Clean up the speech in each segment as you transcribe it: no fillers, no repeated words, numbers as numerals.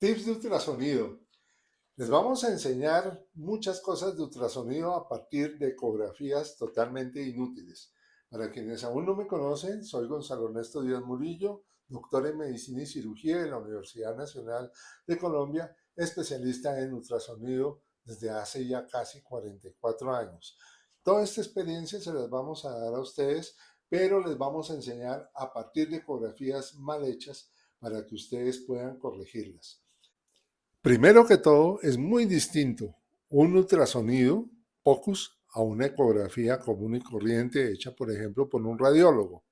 Tips de ultrasonido. Les vamos a enseñar muchas cosas de ultrasonido a partir de ecografías totalmente inútiles. Para quienes aún no me conocen, soy Gonzalo Ernesto Díaz Murillo, doctor en Medicina y Cirugía de la Universidad Nacional de Colombia, especialista en ultrasonido desde hace ya casi 44 años. Toda esta experiencia se las vamos a dar a ustedes, pero les vamos a enseñar a partir de ecografías mal hechas para que ustedes puedan corregirlas. Primero que todo, es muy distinto un ultrasonido, POCUS, a una ecografía común y corriente hecha, por ejemplo, por un radiólogo.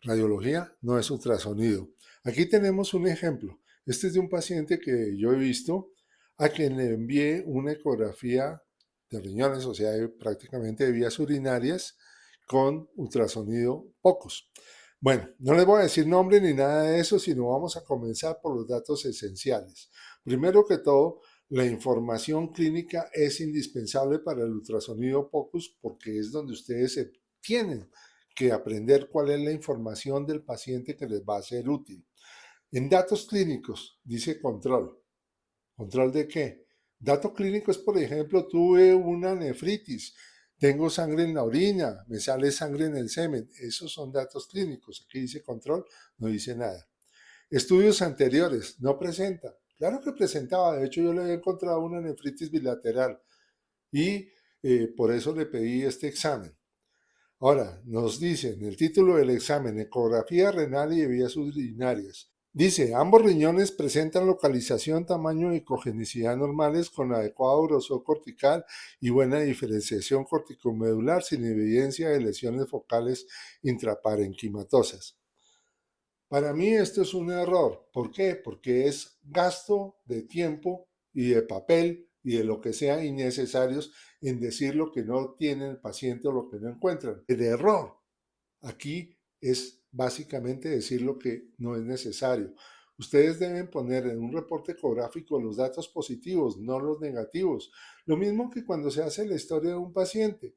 Radiología no es ultrasonido. Aquí tenemos un ejemplo. Este es de un paciente que yo he visto a quien le envié una ecografía de riñones, o sea, prácticamente de vías urinarias, con ultrasonido POCUS. Bueno, no les voy a decir nombre ni nada de eso, sino vamos a comenzar por los datos esenciales. Primero que todo, la información clínica es indispensable para el ultrasonido POCUS porque es donde ustedes se tienen que aprender cuál es la información del paciente que les va a ser útil. En datos clínicos, dice control. ¿Control de qué? Dato clínico es, por ejemplo, tuve una nefritis, tengo sangre en la orina, me sale sangre en el semen. Esos son datos clínicos. Aquí dice control, no dice nada. Estudios anteriores, no presenta. Claro que presentaba, de hecho yo le había encontrado una nefritis bilateral y por eso le pedí este examen. Ahora, nos dice en el título del examen, ecografía renal y de vías urinarias. Dice, ambos riñones presentan localización, tamaño y cogenicidad normales con adecuado grosor cortical y buena diferenciación corticomedular sin evidencia de lesiones focales intraparenquimatosas. Para mí esto es un error. ¿Por qué? Porque es gasto de tiempo y de papel y de lo que sea innecesarios en decir lo que no tiene el paciente o lo que no encuentran. El error aquí es básicamente decir lo que no es necesario. Ustedes deben poner en un reporte ecográfico los datos positivos, no los negativos. Lo mismo que cuando se hace la historia de un paciente.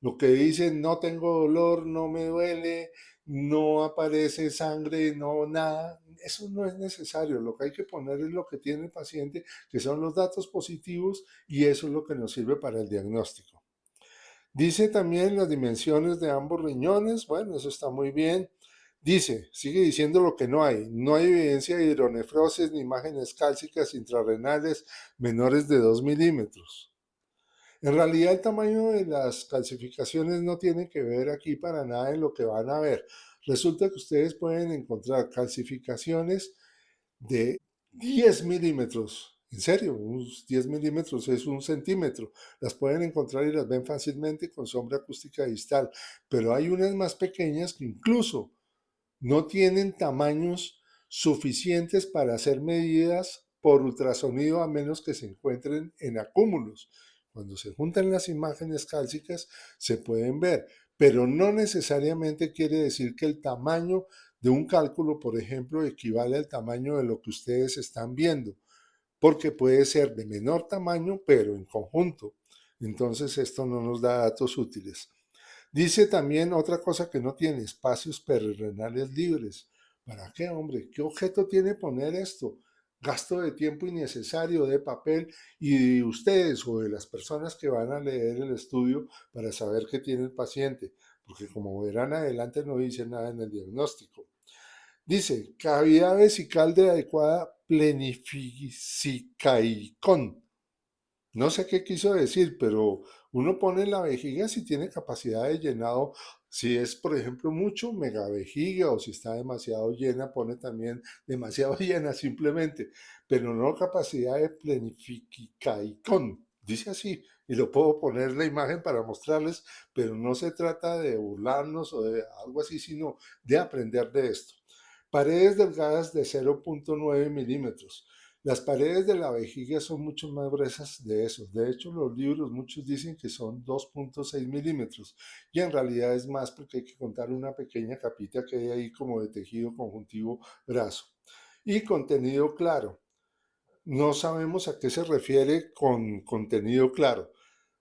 Lo que dicen, no tengo dolor, no me duele, no aparece sangre, no nada, eso no es necesario. Lo que hay que poner es lo que tiene el paciente, que son los datos positivos, y eso es lo que nos sirve para el diagnóstico. Dice también las dimensiones de ambos riñones, bueno, eso está muy bien. Dice, sigue diciendo lo que no hay. No hay evidencia de hidronefrosis ni imágenes cálcicas intrarrenales menores de 2 milímetros. En realidad el tamaño de las calcificaciones no tiene que ver aquí para nada en lo que van a ver. Resulta que ustedes pueden encontrar calcificaciones de 10 milímetros. En serio, unos 10 milímetros es un centímetro. Las pueden encontrar y las ven fácilmente con sombra acústica distal, pero hay unas más pequeñas que incluso no tienen tamaños suficientes para ser medidas por ultrasonido a menos que se encuentren en acúmulos. Cuando se juntan las imágenes cálcicas se pueden ver, pero no necesariamente quiere decir que el tamaño de un cálculo, por ejemplo, equivale al tamaño de lo que ustedes están viendo, porque puede ser de menor tamaño, pero en conjunto. Entonces esto no nos da datos útiles. Dice también otra cosa que no tiene, espacios perrenales libres. ¿Para qué, hombre? ¿Qué objeto tiene poner esto? Gasto de tiempo innecesario de papel y de ustedes o de las personas que van a leer el estudio para saber qué tiene el paciente, porque como verán adelante no dice nada en el diagnóstico. Dice, cavidad vesical de adecuada planificaicón. No sé qué quiso decir, pero uno pone en la vejiga si tiene capacidad de llenado, si es, por ejemplo, mucho, megavejiga, o si está demasiado llena, pone también demasiado llena simplemente, pero no capacidad de planificaicón. Dice así, y lo puedo poner la imagen para mostrarles, pero no se trata de burlarnos o de algo así, sino de aprender de esto. Paredes delgadas de 0,9 milímetros. Las paredes de la vejiga son mucho más gruesas de eso. De hecho, los libros muchos dicen que son 2,6 milímetros y en realidad es más porque hay que contar una pequeña capita que hay ahí como de tejido conjuntivo graso. Y contenido claro. No sabemos a qué se refiere con contenido claro.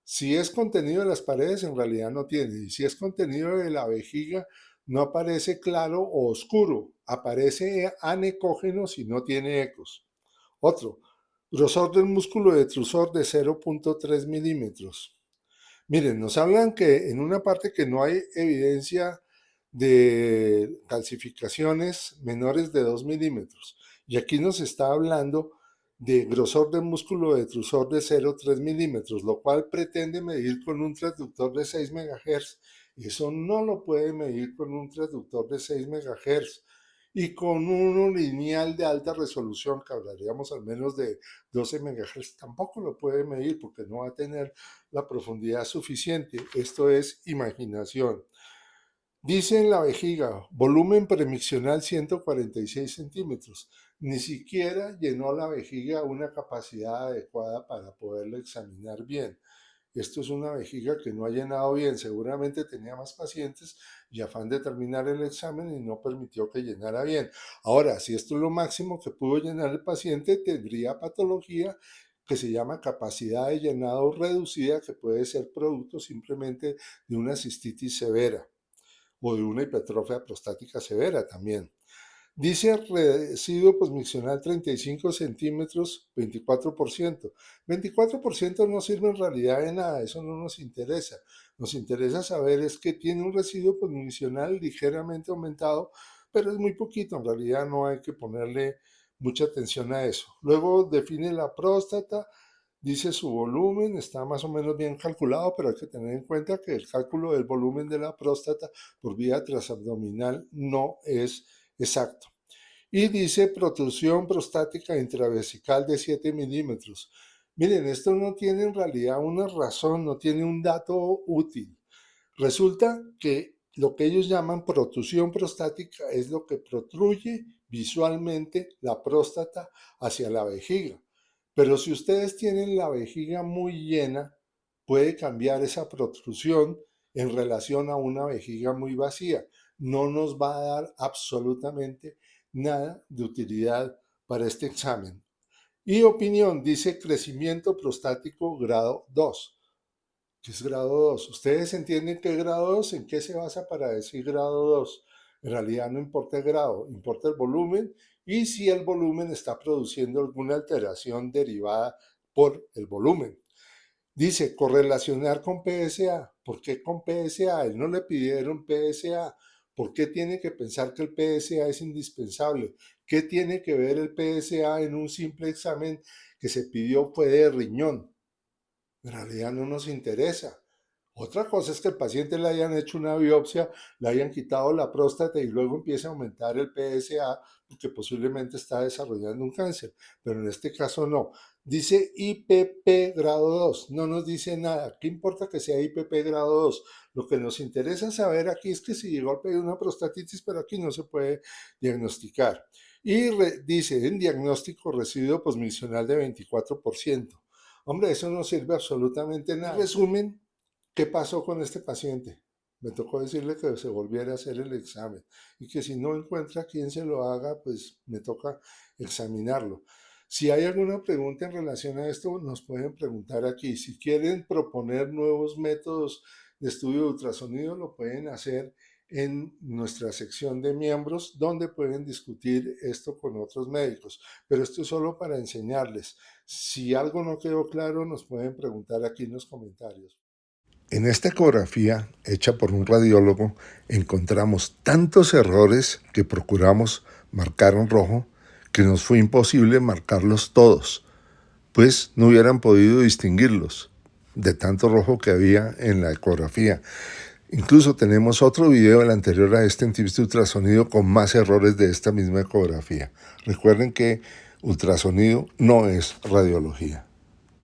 Si es contenido de las paredes, en realidad no tiene. Y si es contenido de la vejiga, no aparece claro o oscuro. Aparece anecógeno si no tiene ecos. Otro, grosor del músculo detrusor de 0.3 milímetros. Miren, nos hablan que en una parte que no hay evidencia de calcificaciones menores de 2 milímetros. Y aquí nos está hablando de grosor del músculo detrusor de 0,3 milímetros, lo cual pretende medir con un transductor de 6 MHz. Eso no lo puede medir con un transductor de 6 MHz. Y con uno lineal de alta resolución, que hablaríamos al menos de 12 MHz, tampoco lo puede medir porque no va a tener la profundidad suficiente. Esto es imaginación. Dice en la vejiga, volumen premiccional 146 centímetros. Ni siquiera llenó la vejiga una capacidad adecuada para poderlo examinar bien. Esto es una vejiga que no ha llenado bien. Seguramente tenía más pacientes y afán de terminar el examen y no permitió que llenara bien. Ahora, si esto es lo máximo que pudo llenar el paciente, tendría patología que se llama capacidad de llenado reducida, que puede ser producto simplemente de una cistitis severa o de una hipertrofia prostática severa también. Dice residuo posmiccional 35 centímetros, 24%. 24% no sirve en realidad de nada, eso no nos interesa. Nos interesa saber es que tiene un residuo posmiccional ligeramente aumentado, pero es muy poquito, en realidad no hay que ponerle mucha atención a eso. Luego define la próstata, dice su volumen, está más o menos bien calculado, pero hay que tener en cuenta que el cálculo del volumen de la próstata por vía transabdominal no es exacto. Y dice protrusión prostática intravesical de 7 milímetros. Miren, esto no tiene en realidad una razón, no tiene un dato útil. Resulta que lo que ellos llaman protrusión prostática es lo que protruye visualmente la próstata hacia la vejiga. Pero si ustedes tienen la vejiga muy llena, puede cambiar esa protrusión en relación a una vejiga muy vacía. No nos va a dar absolutamente nada de utilidad para este examen. Y opinión, dice crecimiento prostático grado 2. ¿Qué es grado 2? ¿Ustedes entienden qué es grado 2? ¿En qué se basa para decir grado 2? En realidad no importa el grado, importa el volumen y si el volumen está produciendo alguna alteración derivada por el volumen. Dice correlacionar con PSA. ¿Por qué con PSA? Él no le pidieron PSA. ¿Por qué tiene que pensar que el PSA es indispensable? ¿Qué tiene que ver el PSA en un simple examen que se pidió fue de riñón? En realidad no nos interesa. Otra cosa es que el paciente le hayan hecho una biopsia, le hayan quitado la próstata y luego empiece a aumentar el PSA porque posiblemente está desarrollando un cáncer, pero en este caso no. Dice IPP grado 2, no nos dice nada. ¿Qué importa que sea IPP grado 2? Lo que nos interesa saber aquí es que si llegó a pedir una prostatitis, pero aquí no se puede diagnosticar. Y dice en diagnóstico residuo posmiccional de 24%. Hombre, eso no sirve absolutamente nada. En resumen, ¿qué pasó con este paciente? Me tocó decirle que se volviera a hacer el examen y que si no encuentra quien se lo haga, pues me toca examinarlo. Si hay alguna pregunta en relación a esto, nos pueden preguntar aquí. Si quieren proponer nuevos métodos de estudio de ultrasonido, lo pueden hacer en nuestra sección de miembros, donde pueden discutir esto con otros médicos. Pero esto es solo para enseñarles. Si algo no quedó claro, nos pueden preguntar aquí en los comentarios. En esta ecografía, hecha por un radiólogo, encontramos tantos errores que procuramos marcar en rojo que nos fue imposible marcarlos todos, pues no hubieran podido distinguirlos de tanto rojo que había en la ecografía. Incluso tenemos otro video, el anterior a este, en tips de ultrasonido, con más errores de esta misma ecografía. Recuerden que ultrasonido no es radiología.